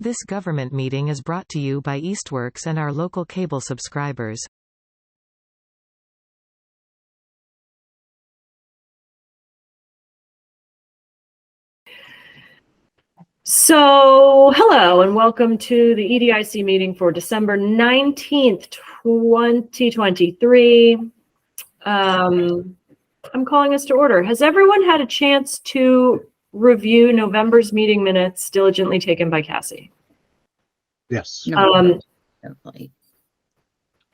This government meeting is brought to you by Eastworks and our local cable subscribers. So, hello and welcome to the EDIC meeting for December 19th, 2023. I'm calling us to order. Has everyone had a chance to review November's meeting minutes diligently taken by Cassie? Yes.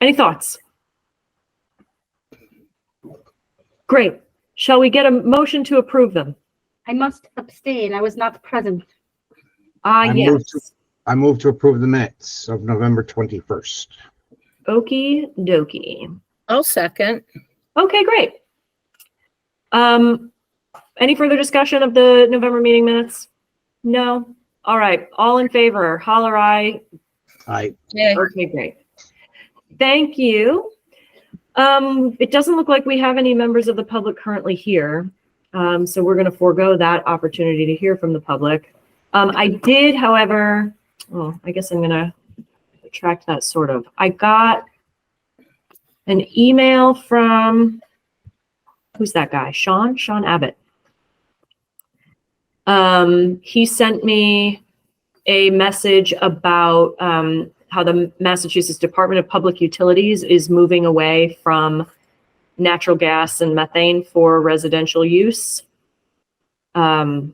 Any thoughts? Great. Shall we get a motion to approve them? I must abstain. I was not present. Yes. I move to approve the minutes of November 21st. Okie dokie. I'll second. Okay, great. Any further discussion of the November meeting minutes? No? All right. All in favor, holler aye. Aye. Yay. Okay, great. Thank you. It doesn't look like we have any members of the public currently here. So we're going to forego that opportunity to hear from the public. I did, however, I guess I'm going to retract that sort of. I got an email from, who's that guy? Sean Abbott. He sent me a message about how the Massachusetts Department of Public Utilities is moving away from natural gas and methane for residential use. Let's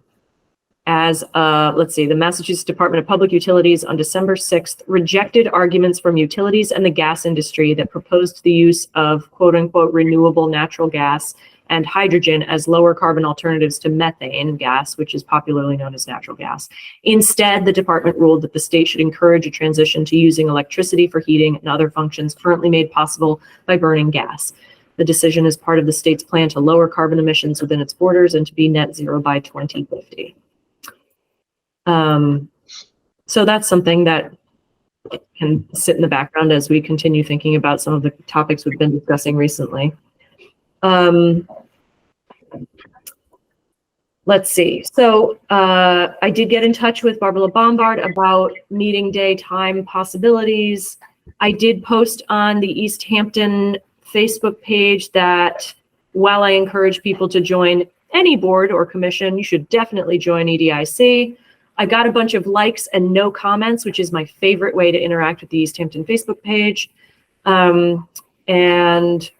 see, the Massachusetts Department of Public Utilities on December 6th rejected arguments from utilities and the gas industry that proposed the use of quote unquote renewable natural gas and hydrogen as lower carbon alternatives to methane gas, which is popularly known as natural gas. Instead, the department ruled that the state should encourage a transition to using electricity for heating and other functions currently made possible by burning gas. The decision is part of the state's plan to lower carbon emissions within its borders and to be net zero by 2050. So that's something that can sit in the background as we continue thinking about some of the topics we've been discussing recently. Let's see. So I did get in touch with Barbara Bombard about meeting day time possibilities. I did post on the Easthampton Facebook page that while I encourage people to join any board or commission, you should definitely join EDIC. I got a bunch of likes and no comments, which is my favorite way to interact with the Easthampton Facebook page. And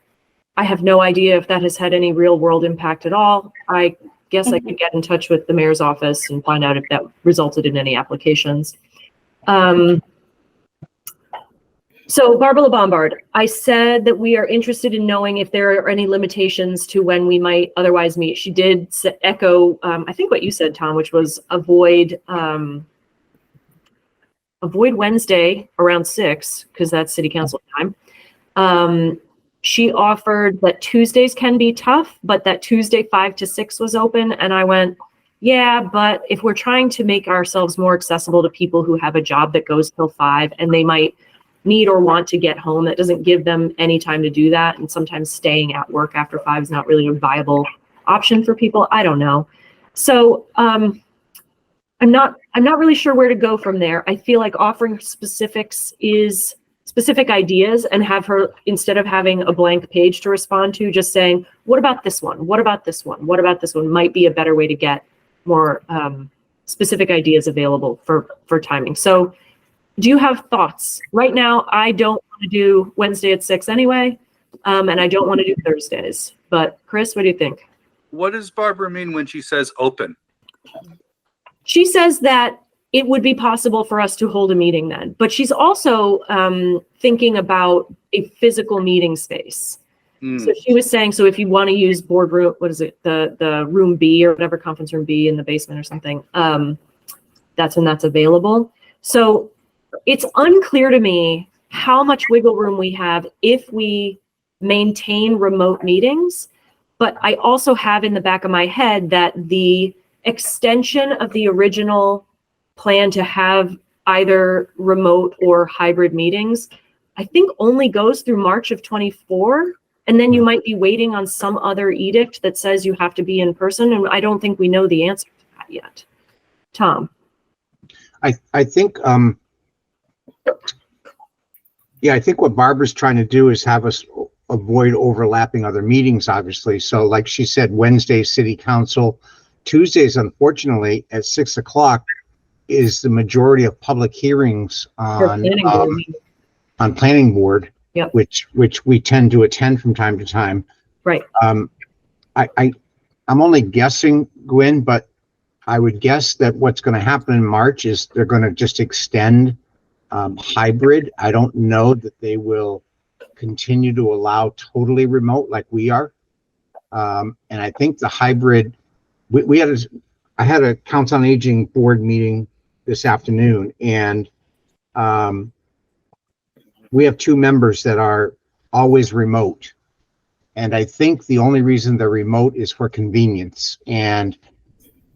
I have no idea if that has had any real world impact at all. I guess I could get in touch with the mayor's office and find out if that resulted in any applications. So Barbara Bombard, I said that we are interested in knowing if there are any limitations to when we might otherwise meet. She did echo, I think what you said, Tom, which was avoid Wednesday around 6, because that's city council time. She offered that Tuesdays can be tough, but that Tuesday 5 to 6 was open. And I went, yeah, but if we're trying to make ourselves more accessible to people who have a job that goes till 5 and they might need or want to get home, that doesn't give them any time to do that. And sometimes staying at work after 5 is not really a viable option for people. I don't know. So I'm not really sure where to go from there. I feel like offering specific ideas and have her, instead of having a blank page to respond to, just saying, what about this one? What about this one? What about this one might be a better way to get more specific ideas available for timing. So do you have thoughts? Right now, I don't want to do Wednesday at 6 anyway, and I don't want to do Thursdays. But Chris, what do you think? What does Barbara mean when she says open? She says that it would be possible for us to hold a meeting then, but she's also thinking about a physical meeting space. So she was saying, so if you want to use boardroom, what is it, the room B or whatever, conference room B in the basement or something, that's when that's available. So it's unclear to me how much wiggle room we have if we maintain remote meetings, but I also have in the back of my head that the extension of the original plan to have either remote or hybrid meetings, I think only goes through March of 24. And then you might be waiting on some other edict that says you have to be in person. And I don't think we know the answer to that yet. Tom. I think, yeah, I think what Barbara's trying to do is have us avoid overlapping other meetings, obviously. So like she said, Wednesday, city council, Tuesdays, unfortunately, at 6 o'clock is the majority of public hearings on planning board, Yep. which we tend to attend from time to time. Right. I'm only guessing, Gwen, but I would guess that what's going to happen in March is they're going to just extend hybrid. I don't know that they will continue to allow totally remote like we are. And I think the hybrid, I had a Council on Aging board meeting this afternoon, and we have 2 members that are always remote. And I think the only reason they're remote is for convenience. And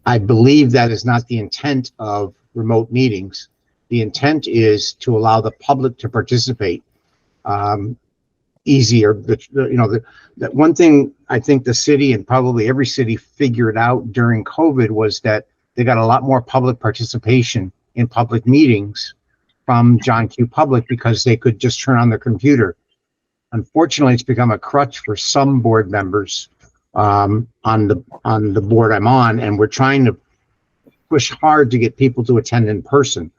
I believe that is not the intent of remote meetings. The intent is to allow the public to participate easier. That one thing I think the city and probably every city figured out during COVID was that they got a lot more public participation in public meetings from John Q. Public because they could just turn on their computer. Unfortunately, it's become a crutch for some board members on the board I'm on, and we're trying to push hard to get people to attend in person.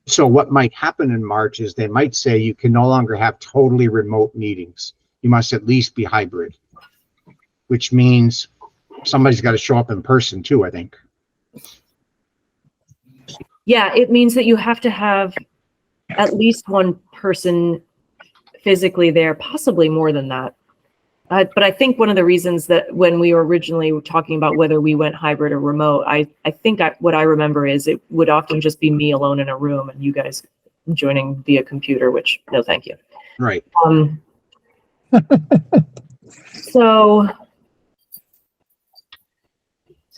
So what might happen in March is they might say you can no longer have totally remote meetings. You must at least be hybrid, which means somebody's got to show up in person too, I think. Yeah, it means that you have to have at least one person physically there, possibly more than that. But I think one of the reasons that when we were originally talking about whether we went hybrid or remote, I think what I remember is it would often just be me alone in a room and you guys joining via computer, which no, thank you. Right. So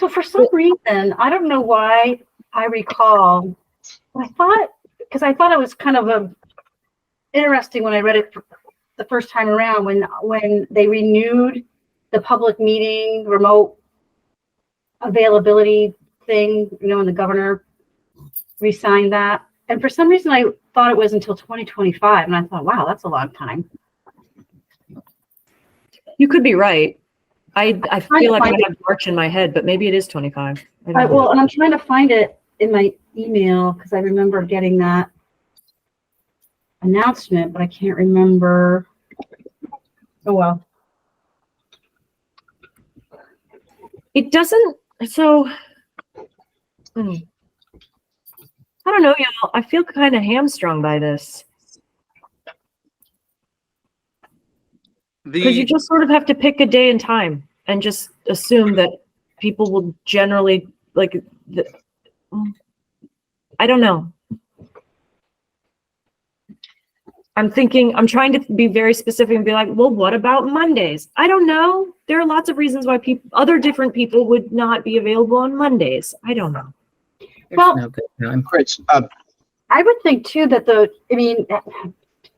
for some reason, I don't know why I recall, I thought it was kind of interesting when I read it the first time around when they renewed the public meeting remote availability thing, and the governor re-signed that. And for some reason, I thought it was until 2025. And I thought, wow, that's a long time. You could be right. I feel like I have March in my head, but maybe it is 25. Well, and I'm trying to find it in my email because I remember getting that announcement, but I can't remember. Oh well. It doesn't. So I don't know, y'all. I feel kind of hamstrung by this because you just sort of have to pick a day and time and just assume that people will generally I don't know. I'm trying to be very specific and be like, well, what about Mondays? I don't know. There are lots of reasons why other different people would not be available on Mondays. I don't know. Well, no good time. Chris, I would think too that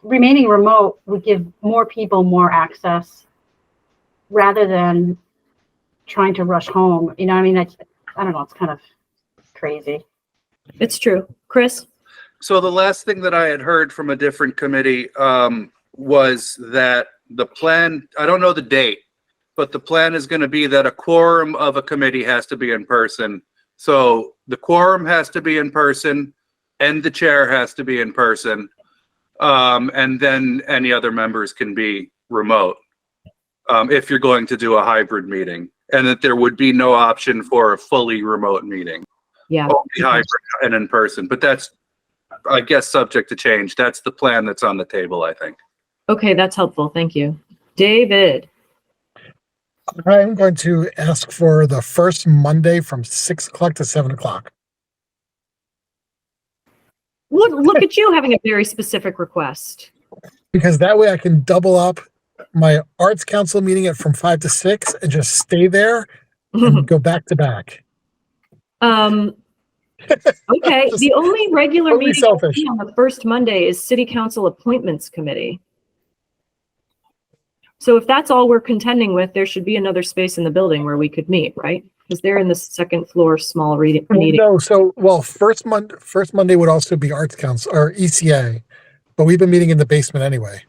remaining remote would give more people more access rather than trying to rush home. I don't know. It's kind of crazy. It's true. Chris? So the last thing that I had heard from a different committee was that the plan, I don't know the date, but the plan is going to be that a quorum of a committee has to be in person. So the quorum has to be in person and the chair has to be in person. And then any other members can be remote if you're going to do a hybrid meeting, and that there would be no option for a fully remote meeting. Yeah. Only hybrid and in person, but that's, I guess, subject to change. That's the plan that's on the table, I think. Okay, that's helpful. Thank you. David? I'm going to ask for the first Monday from 6 o'clock to 7 o'clock. Look at you having a very specific request. Because that way I can double up my arts council meeting from 5 to 6 and just stay there and go back to back. Okay, the only regular totally meeting on the first Monday is City Council Appointments Committee. So if that's all we're contending with, there should be another space in the building where we could meet, right? Because they're in the second floor small meeting. No, so, well, first Monday would also be Arts Council or ECA, but we've been meeting in the basement anyway.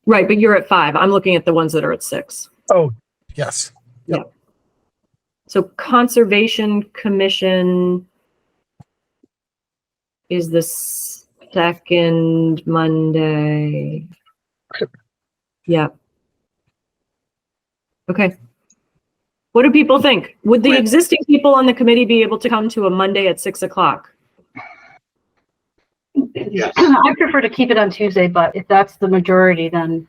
Right, but you're at 5. I'm looking at the ones that are at 6. Oh, yes. Yep. So Conservation Commission is the second Monday. Yeah. Okay. What do people think? Would the existing people on the committee be able to come to a Monday at 6 o'clock? Yes. I prefer to keep it on Tuesday, but if that's the majority, then,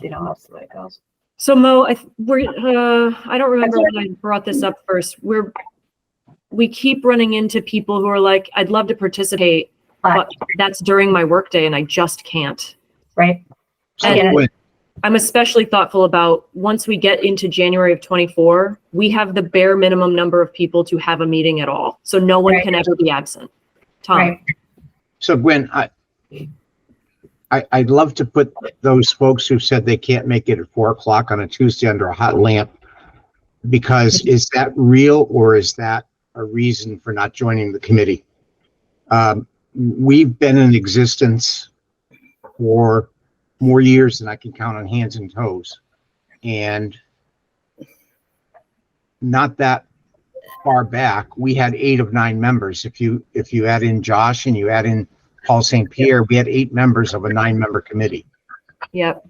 that's the way it goes. So Mo, I don't remember when I brought this up first. We keep running into people who are like, I'd love to participate, but that's during my workday and I just can't. Right. And I'm especially thoughtful about once we get into January of 24, we have the bare minimum number of people to have a meeting at all. So no one can ever be absent. Tom. Right. So Gwen, I'd love to put those folks who said they can't make it at 4 o'clock on a Tuesday under a hot lamp, because is that real or is that a reason for not joining the committee? We've been in existence for more years than I can count on hands and toes, and not that far back, we had 8 of 9 members. If you add in Josh and you add in Paul St. Pierre, we had 8 members of a 9-member committee. Yep.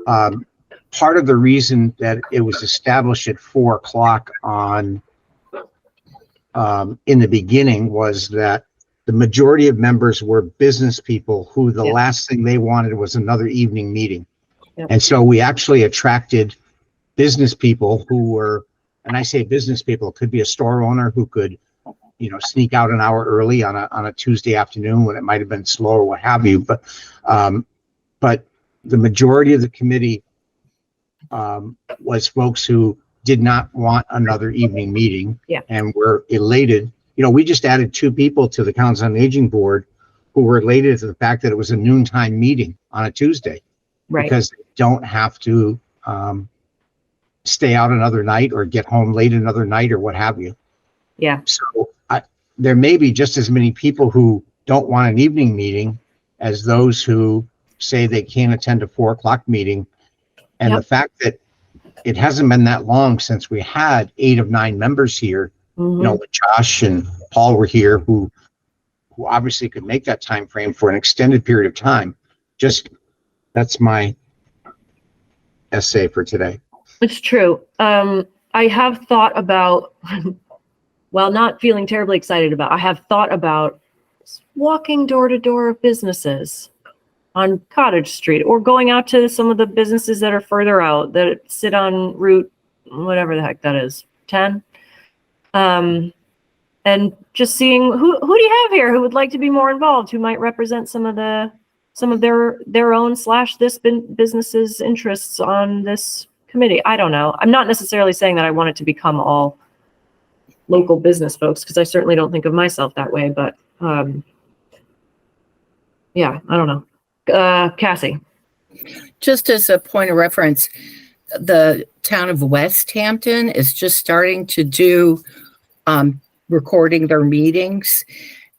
Part of the reason that it was established at 4 o'clock on in the beginning was that the majority of members were business people who the last thing they wanted was another evening meeting. Yep. And so we actually attracted business people who were, and I say business people, it could be a store owner who could, sneak out an hour early on a Tuesday afternoon when it might have been slow or what have you. But the majority of the committee was folks who did not want another evening meeting and were elated. We just added 2 people to the Council on Aging Board who were elated to the fact that it was a noontime meeting on a Tuesday, because they don't have to stay out another night or get home late another night or what have you. Yeah. So there may be just as many people who don't want an evening meeting as those who say they can't attend a 4 o'clock meeting. And the fact that it hasn't been that long since we had 8 of 9 members here, when Josh and Paul were here, who obviously could make that time frame for an extended period of time. That's my essay for today. It's true. I have thought about, while not feeling terribly excited about, I have thought about walking door to door of businesses on Cottage Street, or going out to some of the businesses that are further out that sit on Route, whatever the heck that is, 10. And just seeing who do you have here who would like to be more involved, who might represent some of their own / this business's interests on this committee. I don't know. I'm not necessarily saying that I want it to become all local business folks, because I certainly don't think of myself that way, but yeah, I don't know. Cassie. Just as a point of reference, the town of Westhampton is just starting to do recording their meetings,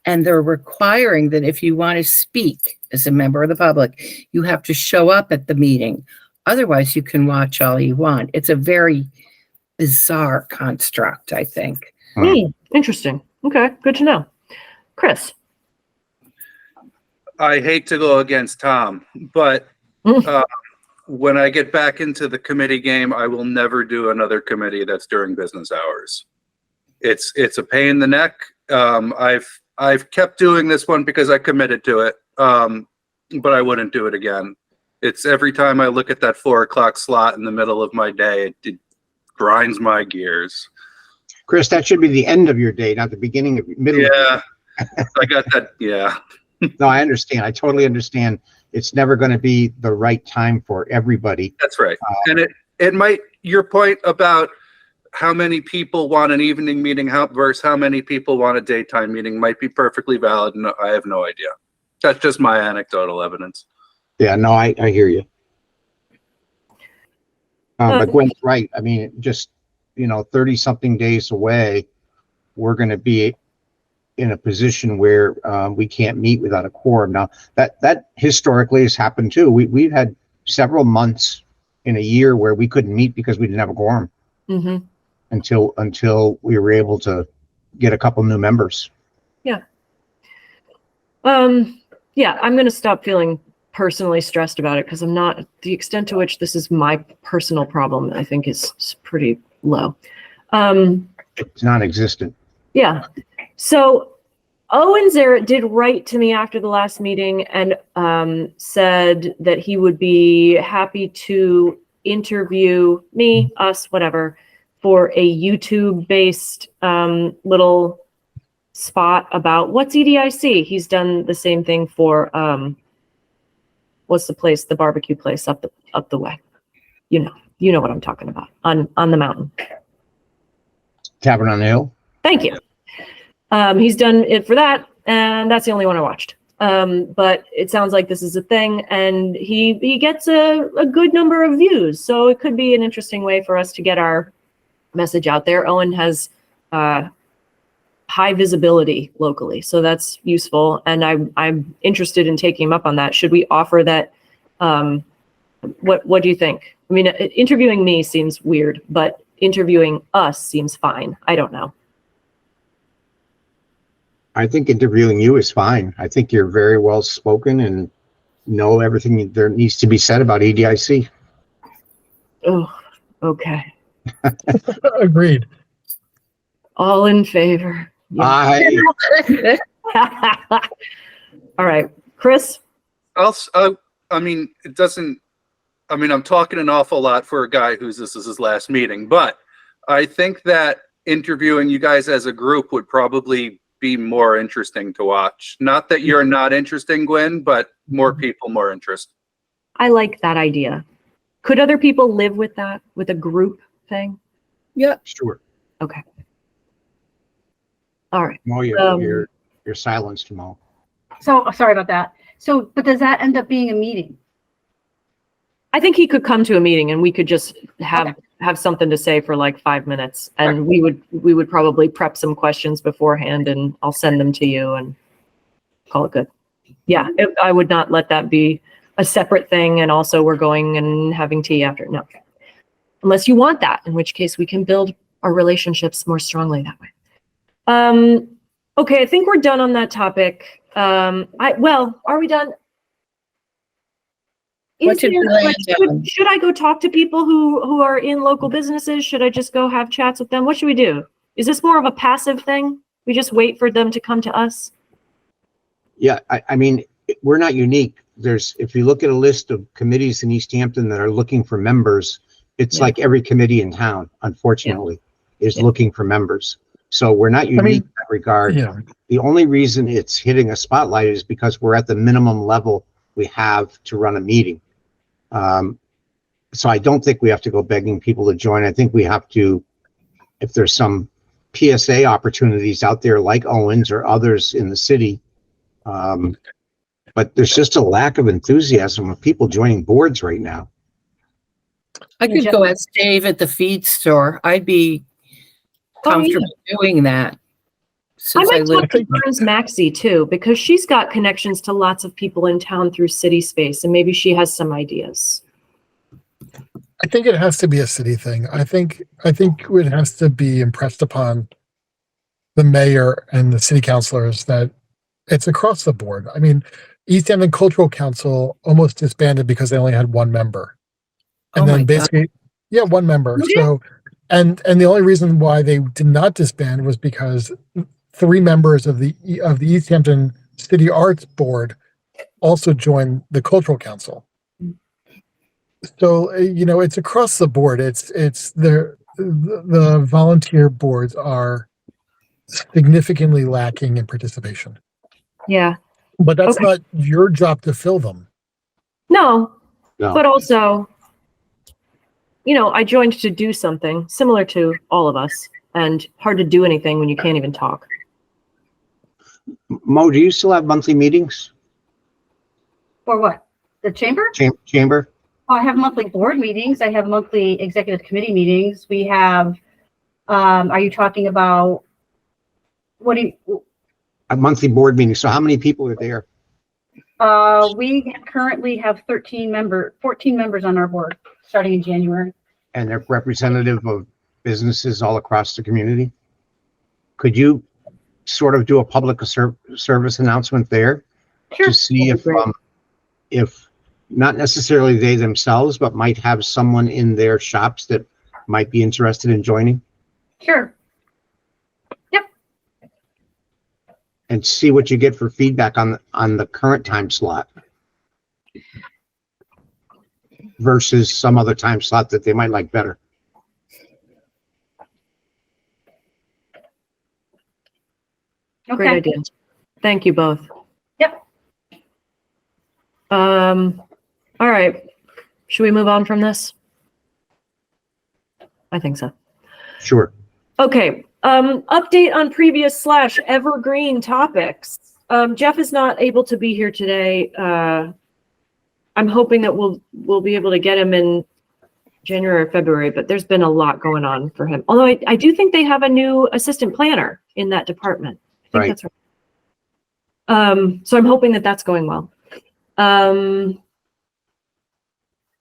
and they're requiring that if you want to speak as a member of the public, you have to show up at the meeting. Otherwise, you can watch all you want. It's a very bizarre construct, I think. Interesting. Okay, good to know. Chris. I hate to go against Tom, but when I get back into the committee game, I will never do another committee that's during business hours. It's a pain in the neck. I've kept doing this one because I committed to it, but I wouldn't do it again. It's every time I look at that 4 o'clock slot in the middle of my day, it grinds my gears. Chris, that should be the end of your day, not the beginning of middle. Yeah, I got that. Yeah. No, I understand. I totally understand. It's never going to be the right time for everybody. That's right. And it might, your point about how many people want an evening meeting versus how many people want a daytime meeting might be perfectly valid. And I have no idea. That's just my anecdotal evidence. Yeah, no, I hear you. But Gwen's right. I mean, just, 30 something days away, we're going to be in a position where we can't meet without a quorum. Now, that historically has happened too. We've had several months in a year where we couldn't meet because we didn't have a quorum until we were able to get a couple new members. Yeah. Yeah, I'm going to stop feeling personally stressed about it because I'm not, the extent to which this is my personal problem, I think is pretty low. It's non-existent. Yeah. So Owen Zarrett did write to me after the last meeting and said that he would be happy to interview me, us, whatever, for a YouTube-based little spot about what's EDIC. He's done the same thing for what's the place, the barbecue place up the way. You know what I'm talking about on the mountain. Tavern on the Hill. Thank you. He's done it for that, and that's the only one I watched. But it sounds like this is a thing, and he gets a good number of views, so it could be an interesting way for us to get our message out there. Owen has high visibility locally, so that's useful, and I'm interested in taking him up on that. Should we offer that? What do you think? I mean, interviewing me seems weird, but interviewing us seems fine. I don't know. I think interviewing you is fine. I think you're very well spoken and know everything there needs to be said about EDIC. Oh, okay. Agreed. All in favor. Yeah. All right, Chris. I mean, it doesn't. I mean, I'm talking an awful lot for a guy who's this is his last meeting, but I think that interviewing you guys as a group would probably be more interesting to watch. Not that you're not interesting, Gwen, but more people, more interest. I like that idea. Could other people live with that, with a group thing? Yeah. Sure. Okay. All right. Mo, you're silenced, Mo. So sorry about that. So, but does that end up being a meeting? I think he could come to a meeting and we could just have something to say for like 5 minutes, and we would probably prep some questions beforehand, and I'll send them to you and call it good. Yeah, I would not let that be a separate thing. And also we're going and having tea after. No, unless you want that, in which case we can build our relationships more strongly that way. Okay, I think we're done on that topic. Are we done? Should I go talk to people who are in local businesses? Should I just go have chats with them? What should we do? Is this more of a passive thing? We just wait for them to come to us? Yeah, I mean, we're not unique. If you look at a list of committees in Easthampton that are looking for members, it's like every committee in town, unfortunately, is looking for members. So we're not unique in that regard. Yeah. The only reason it's hitting a spotlight is because we're at the minimum level we have to run a meeting. So I don't think we have to go begging people to join. I think we have to, if there's some PSA opportunities out there like Owens or others in the city, but there's just a lack of enthusiasm of people joining boards right now. I could go ask Dave at the feed store. I'd be comfortable doing that. I might talk to Burns Maxie too, because she's got connections to lots of people in town through City Space, and maybe she has some ideas. I think it has to be a city thing. I think it has to be impressed upon the mayor and the city councilors that it's across the board. I mean, Easthampton Cultural Council almost disbanded because they only had one member. And then basically, one member. So, and the only reason why they did not disband was because 3 members of the Easthampton City Arts Board also joined the Cultural Council. So, it's across the board. It's the volunteer boards are significantly lacking in participation. Yeah. But that's not your job to fill them. No. But also, I joined to do something similar to all of us, and hard to do anything when you can't even talk. Mo, do you still have monthly meetings? For what? The chamber? Chamber? I have monthly board meetings. I have monthly executive committee meetings. We have, are you talking about, what do you, A monthly board meeting. So how many people are there? we currently have 14 members on our board, starting in January. And they're representative of businesses all across the community? Could you sort of do a public service announcement there? Sure. To see if not necessarily they themselves, but might have someone in their shops that might be interested in joining? Sure. Yep. And see what you get for feedback on the current time slot versus some other time slot that they might like better. Great Okay. idea. Thank you both. Yep. All right. Should we move on from this? I think so. Sure. Okay. Update on previous / evergreen topics. Jeff is not able to be here today. I'm hoping that we'll be able to get him in January or February, but there's been a lot going on for him. Although I do think they have a new assistant planner in that department. I think Right. that's right. So I'm hoping that that's going well.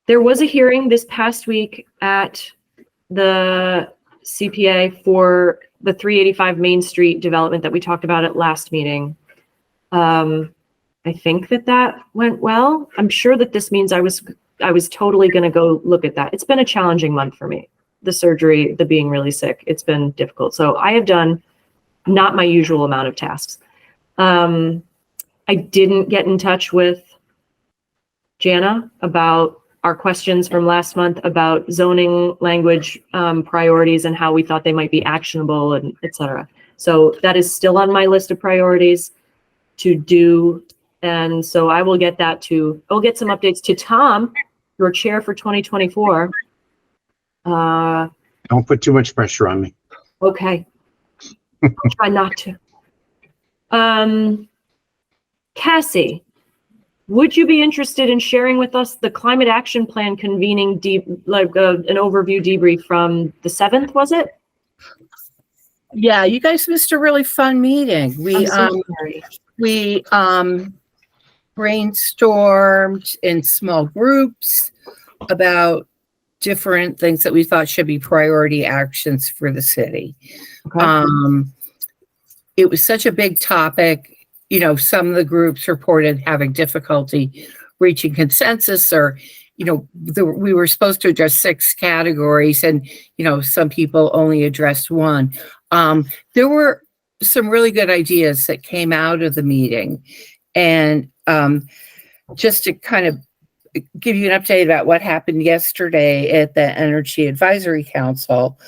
There was a hearing this past week at the CPA for the 385 Main Street development that we talked about at last meeting. I think that went well. I'm sure that this means I was totally going to go look at that. It's been a challenging month for me. The surgery, the being really sick, it's been difficult. So I have done not my usual amount of tasks. I didn't get in touch with Jana about our questions from last month about zoning language priorities and how we thought they might be actionable and et cetera. So that is still on my list of priorities to do. And so I will get that I'll get some updates to Tom, your chair for 2024. Don't put too much pressure on me. Okay. I'll try not to. Cassie, would you be interested in sharing with us the climate action plan convening an overview debrief from the 7th, was it? Yeah, you guys missed a really fun meeting. I'm so sorry. We brainstormed in small groups about different things that we thought should be priority actions for the city. Okay. It was such a big topic. You know, some of the groups reported having difficulty reaching consensus, or, you know, we were supposed to address 6 categories and, you know, some people only addressed 1. There were some really good ideas that came out of the meeting. And just to kind of give you an update about what happened yesterday at the Energy Advisory Council,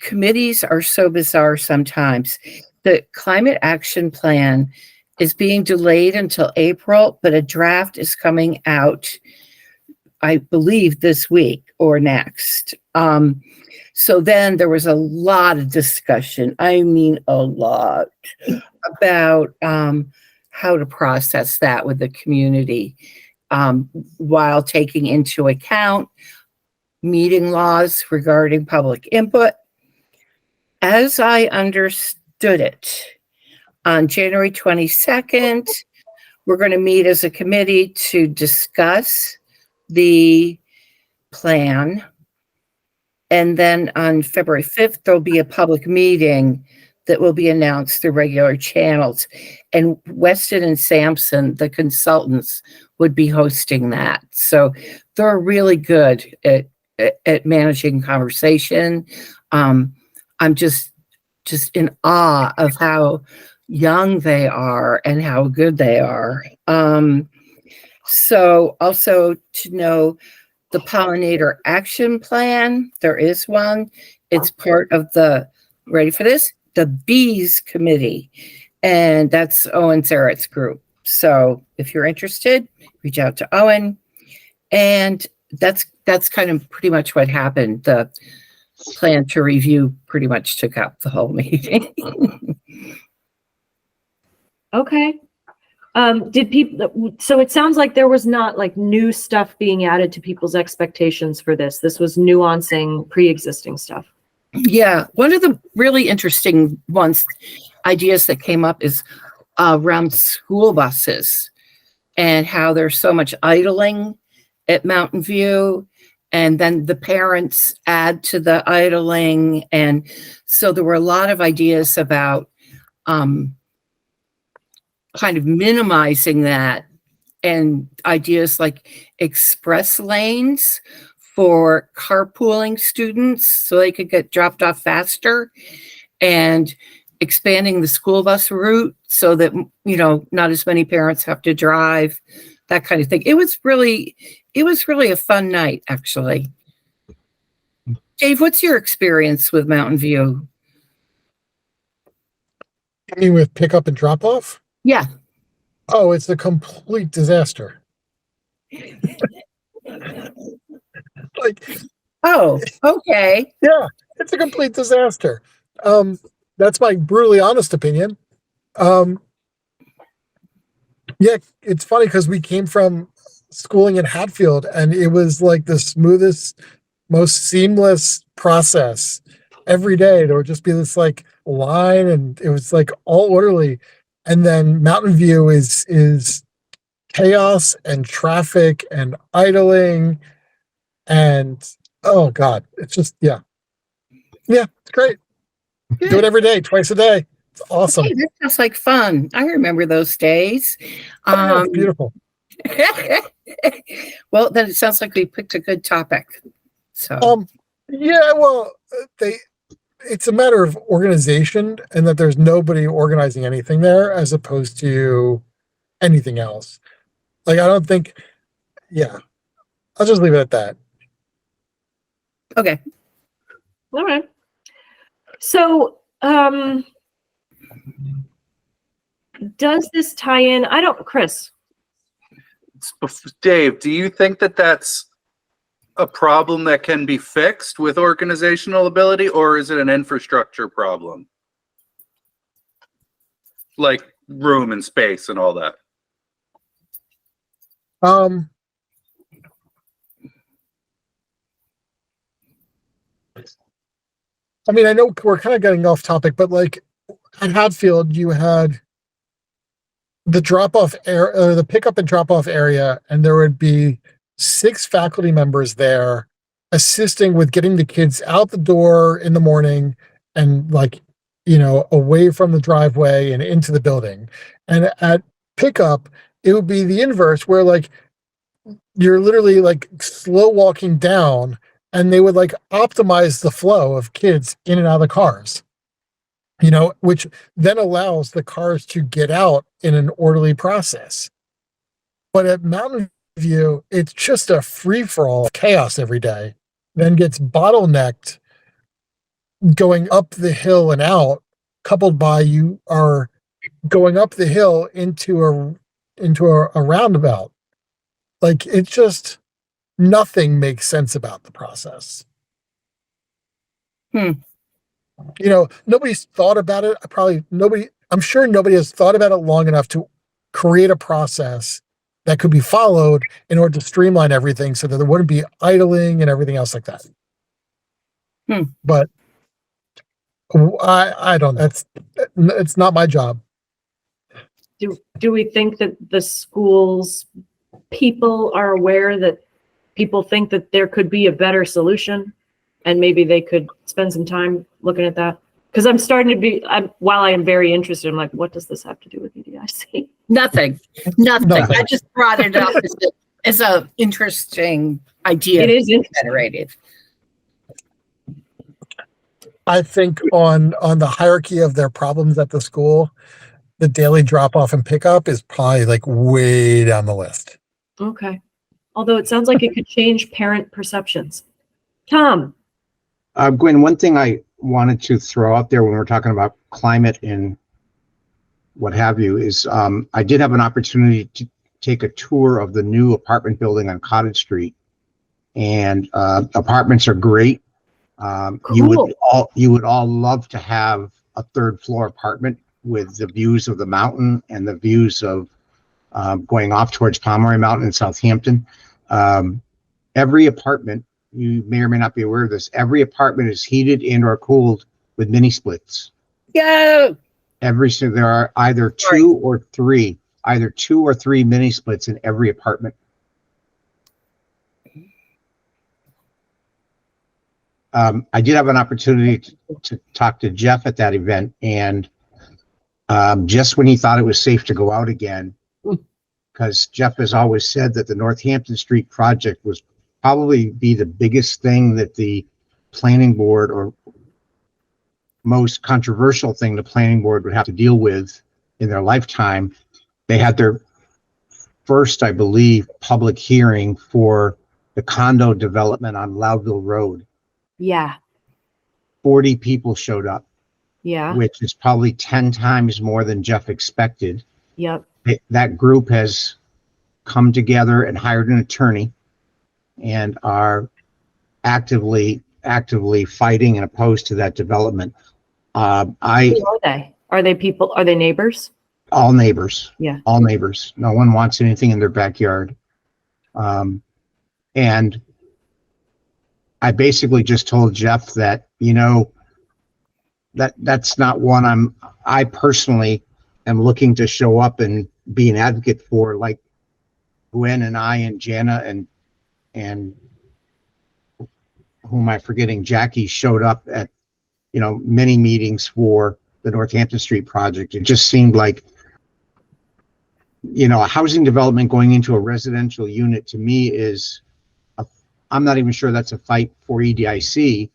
committees are so bizarre sometimes. The climate action plan is being delayed until April, but a draft is coming out, I believe, this week or next. So then there was a lot of discussion, I mean a lot, about how to process that with the community while taking into account meeting laws regarding public input. As I understood it, on January 22nd, we're going to meet as a committee to discuss the plan. And then on February 5th, there'll be a public meeting that will be announced through regular channels. And Weston and Sampson, the consultants, would be hosting that. So they're really good at managing conversation. I'm just in awe of how young they are and how good they are. So also to know the Pollinator Action Plan, there is one. It's part of the, ready for this? The Bees Committee. And that's Owen Zarrett's group. So if you're interested, reach out to Owen. And that's kind of pretty much what happened. The plan to review pretty much took up the whole meeting. Okay. Did people, so it sounds like there was not like new stuff being added to people's expectations for this. This was nuancing pre-existing stuff. Yeah, one of the really interesting ideas that came up is around school buses and how there's so much idling at Mountain View, and then the parents add to the idling. And so there were a lot of ideas about kind of minimizing that, and ideas like express lanes for carpooling students so they could get dropped off faster, and expanding the school bus route so that, you know, not as many parents have to drive, that kind of thing. It was really a fun night, actually. Dave, what's your experience with Mountain View? I mean, with pickup and drop off? Yeah. Oh, it's a complete disaster. Like, oh, okay. Yeah, it's a complete disaster. That's my brutally honest opinion. Yeah, it's funny because we came from schooling in Hatfield, and it was like the smoothest, most seamless process. Every day there would just be this like line, and it was like all orderly. And then Mountain View is chaos and traffic and idling, and oh god, it's just yeah, it's great. Good. Do it every day, twice a day. It's awesome. Hey, that sounds like fun. I remember those days. It's beautiful. Well, then it sounds like we picked a good topic. So yeah, well, it's a matter of organization, and that there's nobody organizing anything there as opposed to anything else. Like, I don't think, yeah, I'll just leave it at that. Okay. All right. So, does this tie in? Chris. Dave, do you think that that's a problem that can be fixed with organizational ability, or is it an infrastructure problem? Like room and space and all that? I mean, I know we're kind of getting off topic, but like at Hatfield, you had the the pickup and drop off area, and there would be 6 faculty members there assisting with getting the kids out the door in the morning and, like, you know, away from the driveway and into the building. And at pickup, it would be the inverse, where like you're literally like slow walking down, and they would like optimize the flow of kids in and out of the cars, you know, which then allows the cars to get out in an orderly process. But at Mountain View, it's just a free-for-all of chaos every day, then gets bottlenecked going up the hill and out, coupled by you are going up the hill into a roundabout. Like, it's just, nothing makes sense about the process. You know, nobody's thought about it. I'm sure nobody has thought about it long enough to create a process that could be followed in order to streamline everything so that there wouldn't be idling and everything else like that. But I don't know. It's not my job. Do we think that the school's people are aware that people think that there could be a better solution, and maybe they could spend some time looking at that? Because I'm starting to be, while I am very interested, I'm like, what does this have to do with EDIC? Nothing. I just brought it up as an interesting idea. It is interesting. Generated. I think on the hierarchy of their problems at the school, the daily drop off and pickup is probably like way down the list. Okay. Although it sounds like it could change parent perceptions. Tom. Gwen, one thing I wanted to throw out there when we're talking about climate and what have you is I did have an opportunity to take a tour of the new apartment building on Cottage Street, and apartments are great. Cool. You would all love to have a 3rd floor apartment with the views of the mountain and the views of going off towards Pomeroy Mountain in Southampton. Every apartment, you may or may not be aware of this, every apartment is heated and or cooled with mini splits. Yeah. So there are either two or three mini splits in every apartment. I did have an opportunity to talk to Jeff at that event, and just when he thought it was safe to go out again, because Jeff has always said that the Northampton Street project was probably be the biggest thing that the planning board, or most controversial thing the planning board would have to deal with in their lifetime. They had their first, I believe, public hearing for the condo development on Loudville Road. Yeah. 40 people showed up, Yeah. which is probably 10 times more than Jeff expected. Yep. That group has come together and hired an attorney and are actively fighting and opposed to that development. Who are they? Are they people? Are they neighbors? All neighbors. Yeah. All neighbors. No one wants anything in their backyard. And I basically just told Jeff that, that's not one I personally am looking to show up and be an advocate for, like Gwen and I and Jana and who am I forgetting? Jackie showed up at, many meetings for the Northampton Street project. It just seemed like, a housing development going into a residential unit to me is, I'm not even sure that's a fight for EDIC,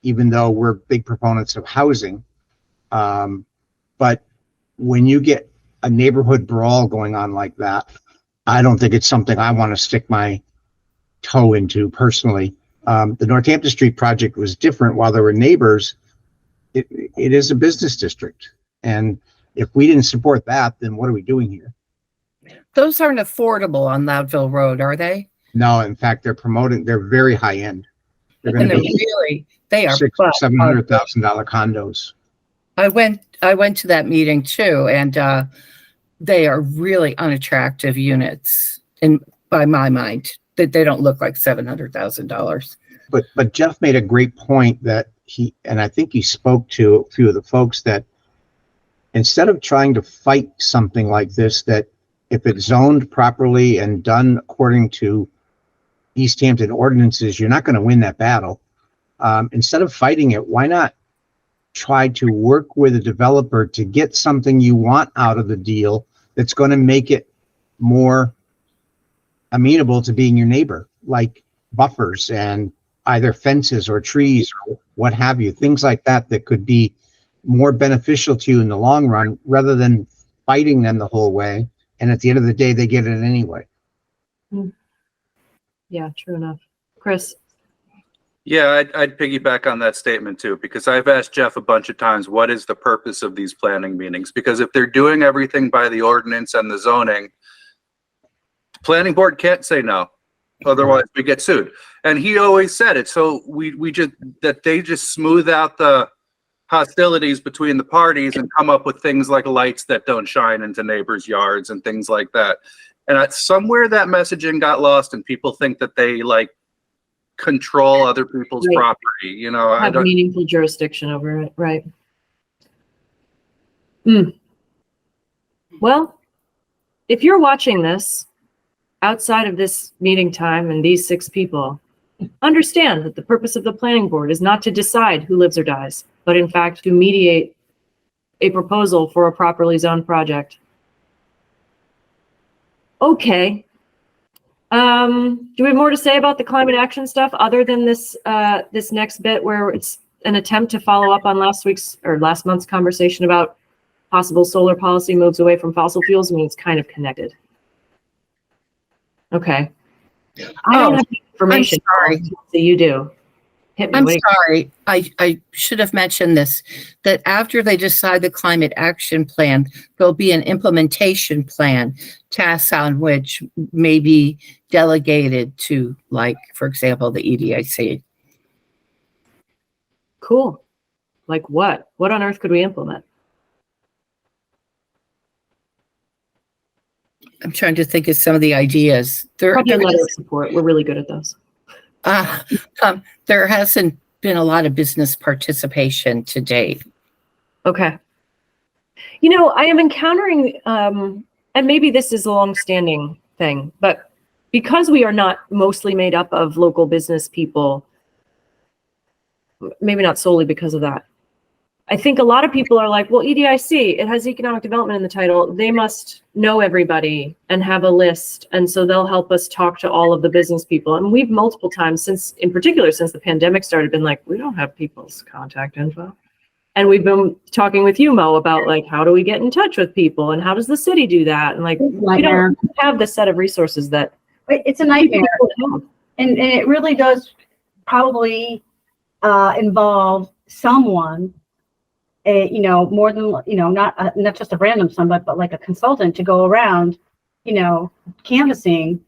even though we're big proponents of housing. But when you get a neighborhood brawl going on like that, I don't think it's something I want to stick my toe into personally. The Northampton Street project was different. While there were neighbors, it is a business district. And if we didn't support that, then what are we doing here? Those aren't affordable on Loudville Road, are they? No, in fact, they're very high end. They're going to be they are $600,000-$700,000 condos. I went to that meeting too, and they are really unattractive units by my mind. That they don't look like $700,000. But Jeff made a great point that I think he spoke to a few of the folks, that instead of trying to fight something like this, that if it's zoned properly and done according to Easthampton ordinances, you're not going to win that battle. Instead of fighting it, why not try to work with a developer to get something you want out of the deal that's going to make it more amenable to being your neighbor, like buffers and either fences or trees or what have you, things like that could be more beneficial to you in the long run, rather than fighting them the whole way. And at the end of the day, they get it anyway. Yeah, true enough. Chris? Yeah, I'd piggyback on that statement too, because I've asked Jeff a bunch of times, what is the purpose of these planning meetings? Because if they're doing everything by the ordinance and the zoning, the planning board can't say no. Otherwise we get sued. And he always said it. So they just smooth out the hostilities between the parties and come up with things like lights that don't shine into neighbors' yards and things like that. And somewhere that messaging got lost, and people think that they control other people's property. Have meaningful jurisdiction over it, right? Well, if you're watching this outside of this meeting time and these 6 people, understand that the purpose of the planning board is not to decide who lives or dies, but in fact to mediate a proposal for a properly zoned project. Okay. Do we have more to say about the climate action stuff other than this next bit where it's an attempt to follow up on last month's conversation about possible solar policy moves away from fossil fuels? I mean, it's kind of connected. Okay. I don't have the information. I'm sorry. So you do. Hit me. I'm sorry. I should have mentioned this, that after they decide the climate action plan, there'll be an implementation plan, tasks on which may be delegated to, for example, the EDIC. Cool. Like what? What on earth could we implement? I'm trying to think of some of the ideas. Probably a letter of support. We're really good at those. There hasn't been a lot of business participation to date. Okay. You know, I am encountering, and maybe this is a long-standing thing, but because we are not mostly made up of local business people, maybe not solely because of that, I think a lot of people are like, well, EDIC, it has economic development in the title. They must know everybody and have a list. And so they'll help us talk to all of the business people. And we've multiple times since, in particular, since the pandemic started, been like, we don't have people's contact info. And we've been talking with you, Mo, about like, how do we get in touch with people and how does the city do that? And like, we don't have the set of resources that it's a nightmare. And it really does probably involve someone, more than, not just a random somebody, but like a consultant to go around, canvassing,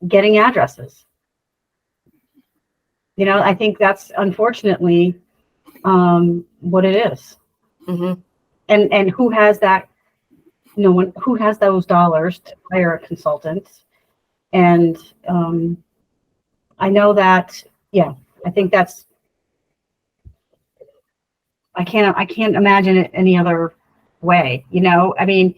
getting addresses. I think that's unfortunately what it is. Mm-hmm. And who has that? No one who has those dollars to hire a consultant. And I know that, I think that's, I can't imagine it any other way. I mean,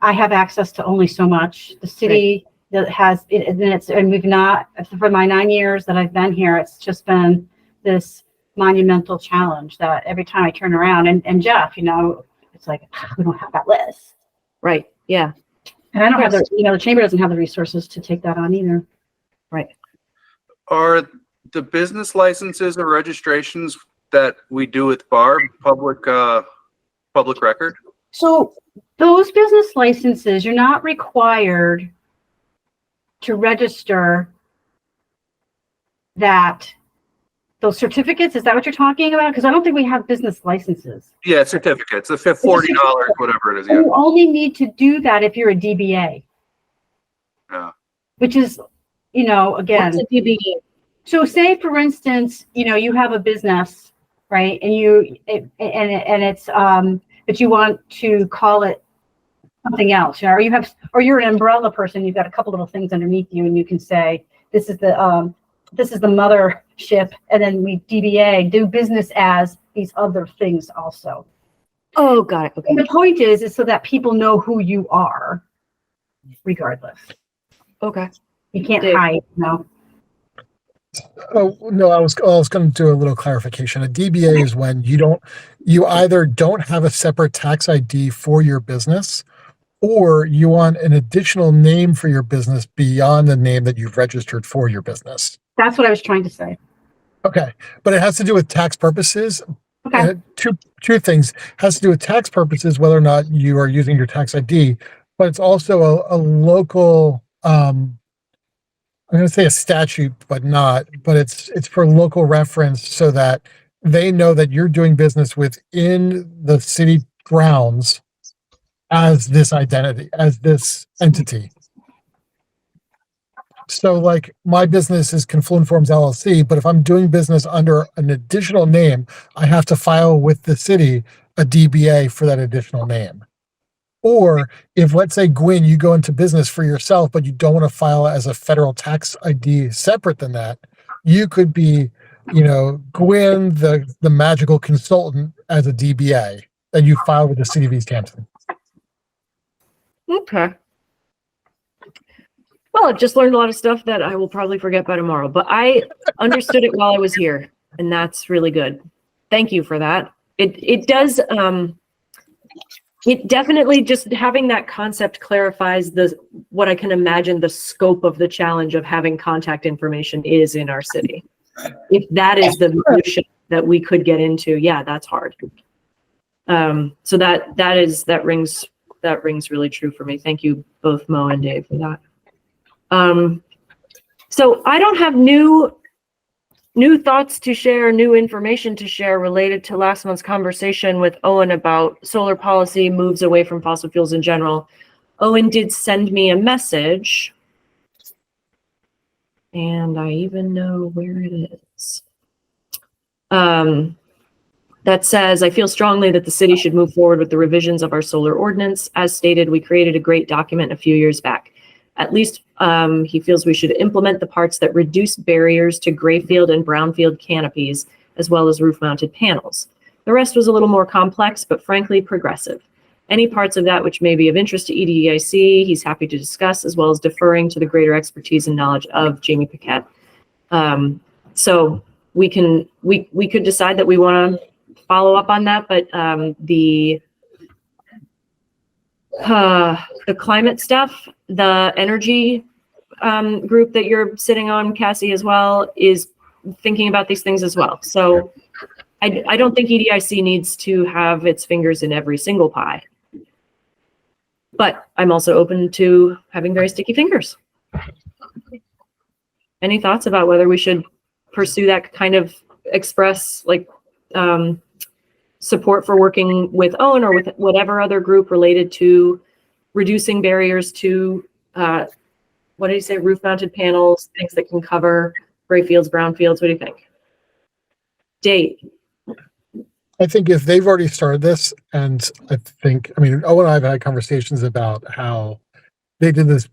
I have access to only so much. The city that has it, and we've not, for my 9 years that I've been here, it's just been this monumental challenge that every time I turn around and Jeff, it's like, we don't have that list. Right. Yeah. And I don't have the chamber doesn't have the resources to take that on either. Right. Are the business licenses or registrations that we do with BARB public record? So those business licenses, you're not required to register those certificates. Is that what you're talking about? Because I don't think we have business licenses. Yeah, certificates. The $40, whatever it is. Yeah. You only need to do that if you're a DBA. Yeah. Which is, again. What's a DBA? So say, for instance, you have a business, right? And it's but you want to call it something else, or you're an umbrella person. You've got a couple little things underneath you, and you can say this is the mothership, and then we DBA do business as these other things also. Oh, got it. Okay. And the point is so that people know who you are, regardless. Okay. You can't hide, Oh no, I was going to do a little clarification. A DBA is when you either don't have a separate tax ID for your business, or you want an additional name for your business beyond the name that you've registered for your business. That's what I was trying to say. Okay, but it has to do with tax purposes. Okay. Two things. It has to do with tax purposes, whether or not you are using your tax ID, but it's also a local. I'm going to say a statute, but not. But it's for local reference, so that they know that you're doing business within the city grounds as this identity, as this entity. So, like, my business is Confluent Forms LLC, but if I'm doing business under an additional name, I have to file with the city a DBA for that additional name. Or if, let's say, Gwyn, you go into business for yourself, but you don't want to file as a federal tax ID separate than that, you could be, Gwyn, the magical consultant, as a DBA that you file with the city of Easthampton. Okay. Well, I've just learned a lot of stuff that I will probably forget by tomorrow, but I understood it while I was here, and that's really good. Thank you for that. It does, it definitely, just having that concept clarifies what I can imagine the scope of the challenge of having contact information is in our city. If that is the mission that we could get into, yeah, that's hard. So that rings really true for me. Thank you both, Mo and Dave, for that. So I don't have new thoughts to share, new information to share related to last month's conversation with Owen about solar policy moves away from fossil fuels in general. Owen did send me a message, and I even know where it is. that says, I feel strongly that the city should move forward with the revisions of our solar ordinance. As stated, we created a great document a few years back. At least he feels we should implement the parts that reduce barriers to grayfield and brownfield canopies, as well as roof-mounted panels. The rest was a little more complex, but frankly progressive. Any parts of that which may be of interest to EDIC, he's happy to discuss, as well as deferring to the greater expertise and knowledge of Jamie Paquette. So we could decide that we want to follow up on that, but the climate stuff, the energy group that you're sitting on, Cassie, as well, is thinking about these things as well. So I don't think EDIC needs to have its fingers in every single pie, but I'm also open to having very sticky fingers. Any thoughts about whether we should pursue that kind of express like support for working with OWN or with whatever other group related to reducing barriers to, what did you say, roof-mounted panels, things that can cover gray fields, brown fields? What do you think? Date. I think if they've already started this, and I mean, Owen and I have had conversations about how they did this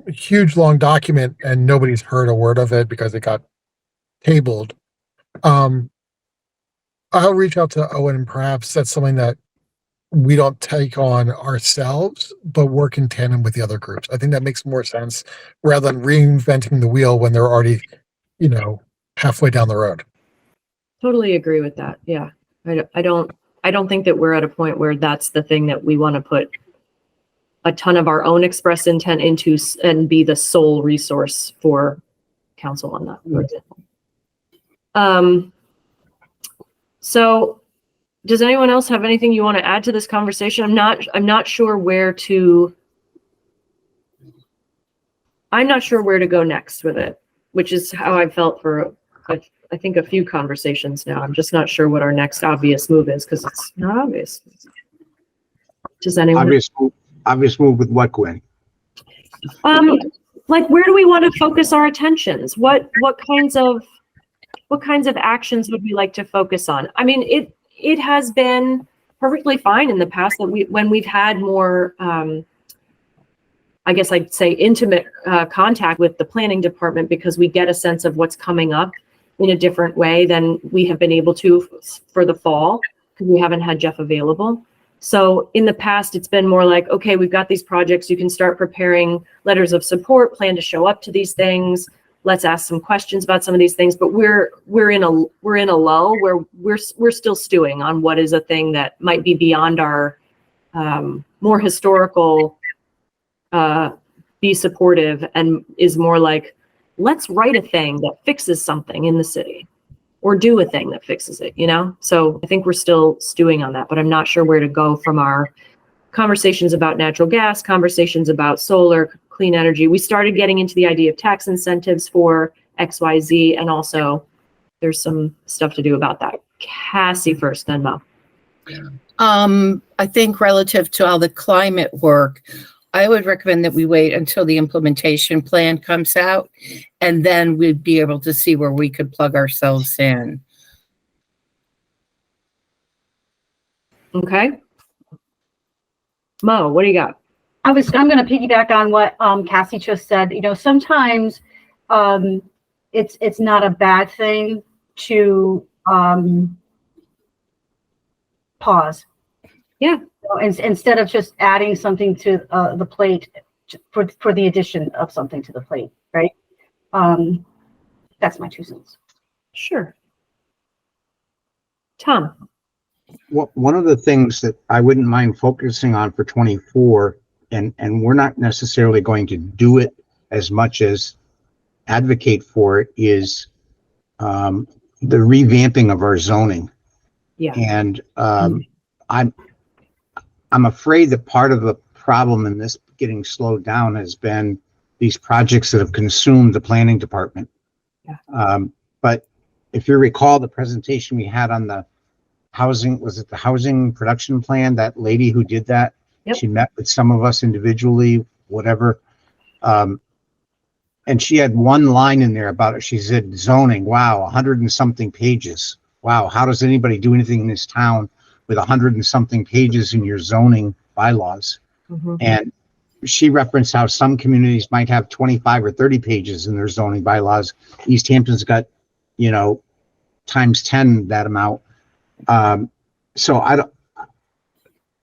huge long document and nobody's heard a word of it because it got tabled. I'll reach out to Owen, and perhaps that's something that we don't take on ourselves, but work in tandem with the other groups. I think that makes more sense rather than reinventing the wheel when they're already, halfway down the road. Totally agree with that. Yeah. I don't think that we're at a point where that's the thing that we want to put a ton of our own express intent into and be the sole resource for council on that, for example. So does anyone else have anything you want to add to this conversation? I'm not sure where to go next with it, which is how I felt for I think a few conversations now. I'm just not sure what our next obvious move is because it's not obvious. Does anyone? Obvious move with what, Gwen? Like, where do we want to focus our attentions? What kinds of actions would we like to focus on? I mean, it has been perfectly fine in the past that when we've had more, I guess I'd say intimate contact with the planning department, because we get a sense of what's coming up in a different way than we have been able to for the fall, because we haven't had Jeff available. So in the past, it's been more like, okay, we've got these projects. You can start preparing letters of support, plan to show up to these things. Let's ask some questions about some of these things. But we're in a lull where we're still stewing on what is a thing that might be beyond our more historical be supportive, and is more like, let's write a thing that fixes something in the city, or do a thing that fixes it, So I think we're still stewing on that, but I'm not sure where to go from our conversations about natural gas, conversations about solar, clean energy. We started getting into the idea of tax incentives for XYZ, and also there's some stuff to do about that. Cassie first, then Mo. I think relative to all the climate work, I would recommend that we wait until the implementation plan comes out, and then we'd be able to see where we could plug ourselves in. Okay. Mo, what do you got? I'm going to piggyback on what Cassie just said. Sometimes it's not a bad thing to pause. Yeah. Instead of just adding something to the plate for the addition of something to the plate, right? That's my 2 cents. Sure. Tom. Well, one of the things that I wouldn't mind focusing on for 24, and we're not necessarily going to do it as much as advocate for it, is the revamping of our zoning. Yeah. And I'm afraid that part of the problem in this getting slowed down has been these projects that have consumed the planning department. Yeah. But if you recall the presentation we had on the housing, was it the housing production plan? That lady who did that, Yep. She met with some of us individually, whatever. And she had one line in there about it. She said zoning, wow, 100 and something pages. wow, how does anybody do anything in this town with 100 and something pages in your zoning bylaws? Mhm. And she referenced how some communities might have 25 or 30 pages in their zoning bylaws. Easthampton's got, you know, times 10 that amount. So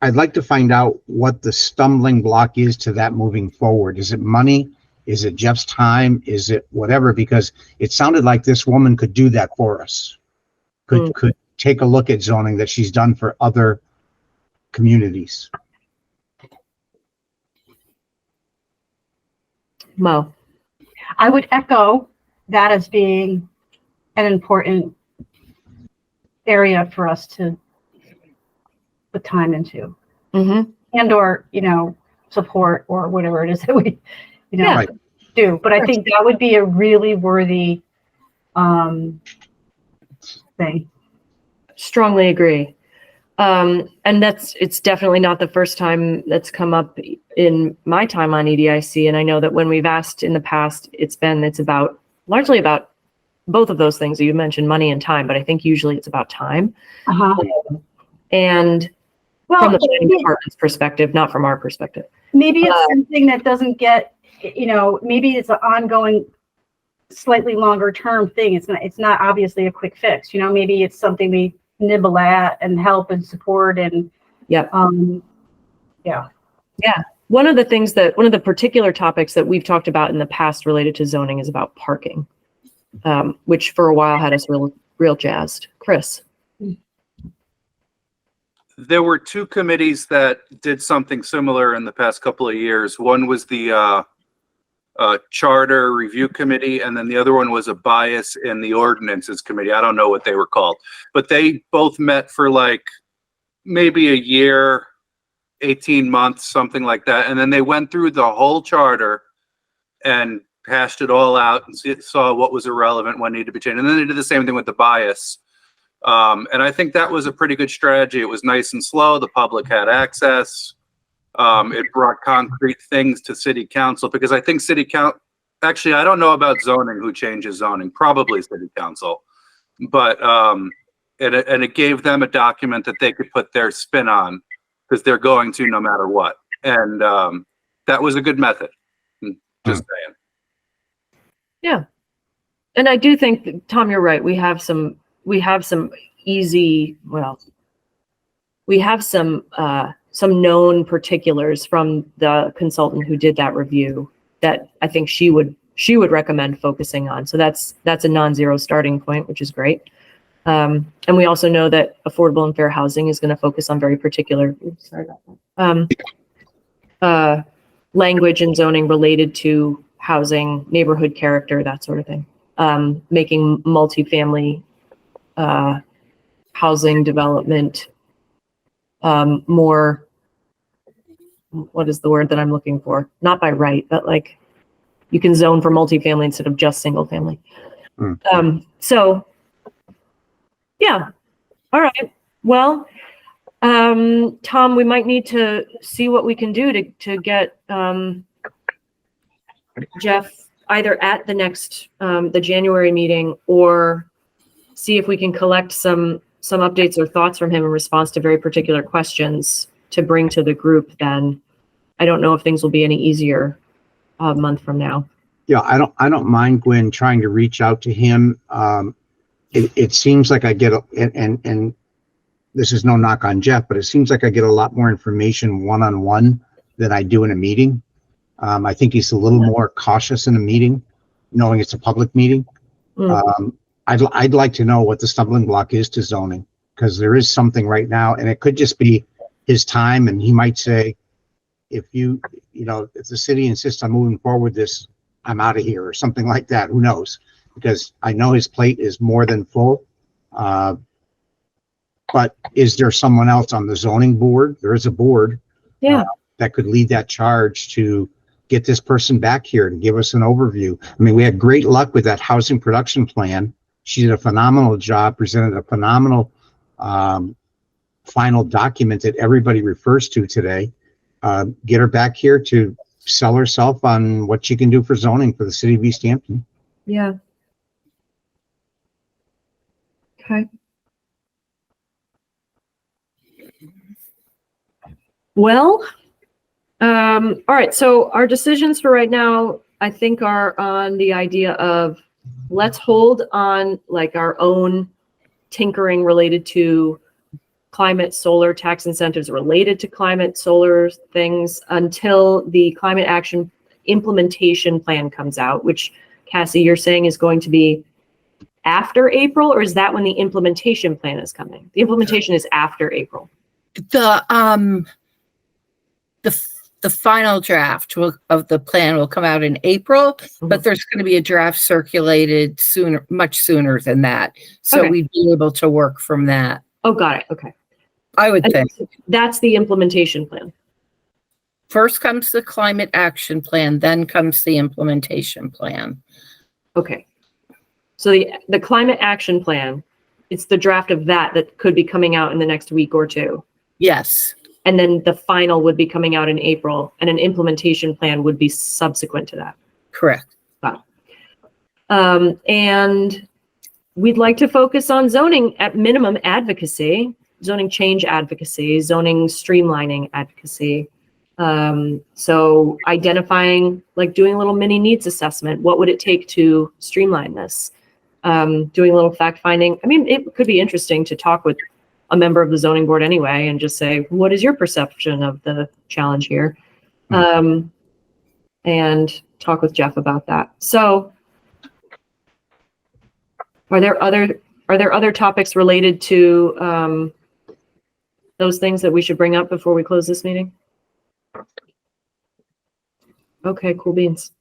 I'd like to find out what the stumbling block is to that moving forward. Is it money? Is it Jeff's time? Is it whatever? Because it sounded like this woman could do that for us. Could take a look at zoning that she's done for other communities. Mo. I would echo that as being an important area for us to put time into, Mm-hmm. and or, you know, support or whatever it is that we, you know, Yeah. Right. do. But I think that would be a really worthy thing. Strongly agree. And it's definitely not the first time that's come up in my time on EDIC. And I know that when we've asked in the past, it's largely about both of those things that you mentioned, money and time, but I think usually it's about time. And from the planning department's perspective, not from our perspective. Maybe it's something that doesn't get, you know, maybe it's an ongoing, slightly longer term thing. It's not obviously a quick fix. You know, maybe it's something we nibble at and help and support and Yep. Yeah. One of the particular topics that we've talked about in the past related to zoning is about parking, which for a while had us real jazzed. Chris. There were two committees that did something similar in the past couple of years. One was the Charter Review Committee, and then the other one was a Bias in the Ordinances Committee. I don't know what they were called, but they both met for like maybe a year, 18 months, something like that. And then they went through the whole charter and hashed it all out and saw what was irrelevant, what needed to be changed. And then they did the same thing with the Bias. And I think that was a pretty good strategy. It was nice and slow. The public had access. It brought concrete things to city council, because I think actually, I don't know about zoning, who changes zoning, probably city council, but, and it gave them a document that they could put their spin on, because they're going to no matter what. And that was a good method. Just saying. Yeah. And I do think, Tom, you're right. We have some easy, we have some known particulars from the consultant who did that review that I think she would recommend focusing on. So that's a non-zero starting point, which is great. And we also know that affordable and fair housing is going to focus on very particular, language and zoning related to housing, neighborhood character, that sort of thing. Making multifamily housing development more, what is the word that I'm looking for? Not by right, but like you can zone for multifamily instead of just single family. So yeah. All right. Well, Tom, we might need to see what we can do to get Jeff either at the next the January meeting, or see if we can collect some updates or thoughts from him in response to very particular questions to bring to the group. Then I don't know if things will be any easier a month from now. Yeah, I don't mind, Gwen, trying to reach out to him. It seems like I get and this is no knock on Jeff, but it seems like I get a lot more information one-on-one than I do in a meeting. I think he's a little more cautious in a meeting, knowing it's a public meeting. I'd like to know what the stumbling block is to zoning, because there is something right now, and it could just be his time. And he might say, if the city insists on moving forward this, I'm out of here, or something like that. Who knows? Because I know his plate is more than full. But is there someone else on the zoning board? There is a board that could lead that charge to get this person back here to give us an overview. I mean, we had great luck with that housing production plan. She did a phenomenal job, presented a phenomenal final document that everybody refers to today. Get her back here to sell herself on what she can do for zoning for the city of Easthampton. Yeah. Okay. Well, all right. So our decisions for right now, I think, are on the idea of let's hold on like our own tinkering related to climate solar tax incentives related to climate solar things until the climate action implementation plan comes out, which Cassie, you're saying is going to be after April, or is that when the implementation plan is coming? The implementation is after April. The final draft of the plan will come out in April, but there's going to be a draft circulated sooner, much sooner than that. So Okay. we'd be able to work from that. Oh, got it. Okay. I would think. That's the implementation plan. First comes the climate action plan, then comes the implementation plan. Okay. So the climate action plan, it's the draft of that could be coming out in the next week or two. Yes. And then the final would be coming out in April, and an implementation plan would be subsequent to that. Correct. Wow. And we'd like to focus on zoning at minimum advocacy, zoning change advocacy, zoning streamlining advocacy. So identifying, like doing a little mini needs assessment. What would it take to streamline this? Doing a little fact finding. I mean, it could be interesting to talk with a member of the zoning board anyway, and just say, what is your perception of the challenge here? And talk with Jeff about that. So are there other topics related to those things that we should bring up before we close this meeting? Okay, cool beans.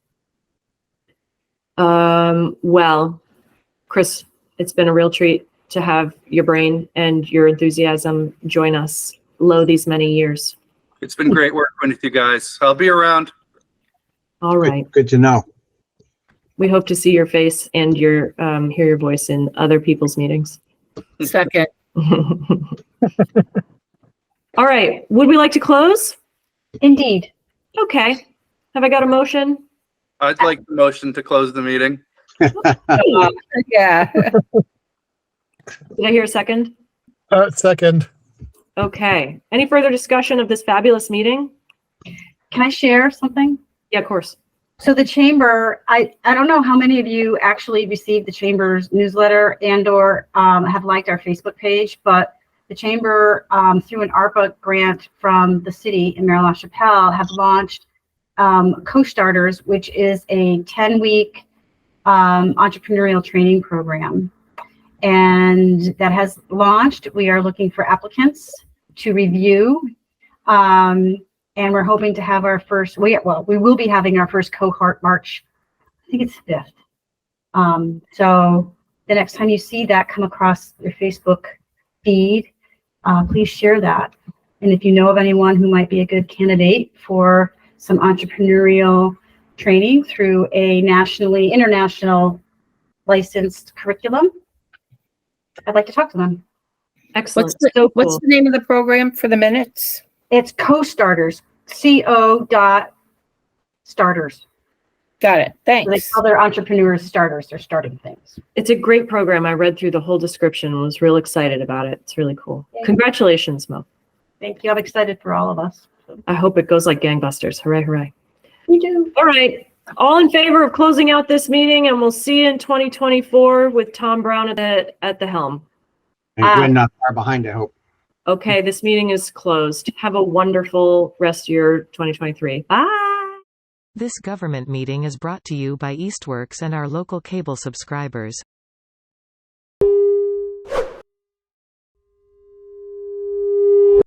Well, Chris, it's been a real treat to have your brain and your enthusiasm join us lo these many years. It's been great working with you guys. I'll be around. All right. Good to know. We hope to see your face and hear your voice in other people's meetings. Second. All right. Would we like to close? Indeed. Okay. Have I got a motion? I'd like the motion to close the meeting. Yeah. Did I hear a second? Second. Okay. Any further discussion of this fabulous meeting? Can I share something? Yeah, of course. So the chamber, I don't know how many of you actually received the chamber's newsletter and or have liked our Facebook page, but the chamber, through an ARPA grant from the city in Mary LaChapelle, have launched Co-Starters, which is a 10-week entrepreneurial training program. And that has launched. We are looking for applicants to review. And we're hoping to have our first, we will be having our first cohort March, I think it's 5th. So the next time you see that come across your Facebook feed, please share that. And if you know of anyone who might be a good candidate for some entrepreneurial training through a international licensed curriculum, I'd like to talk to them. Excellent. What's the name of the program for the minutes? It's Co-Starters, co.starters. Got it. So they Thanks. call their entrepreneurs starters. They're starting things. It's a great program. I read through the whole description and was real excited about it. It's really cool. Congratulations, Mo. Thank you. I'm excited for all of us. I hope it goes like gangbusters. Hooray, hooray. We do. All right. All in favor of closing out this meeting, and we'll see you in 2024 with Tom Brown at the helm. And Gwen not far behind, I hope. Okay, this meeting is closed. Have a wonderful rest of your 2023. Bye. This government meeting is brought to you by Eastworks and our local cable subscribers.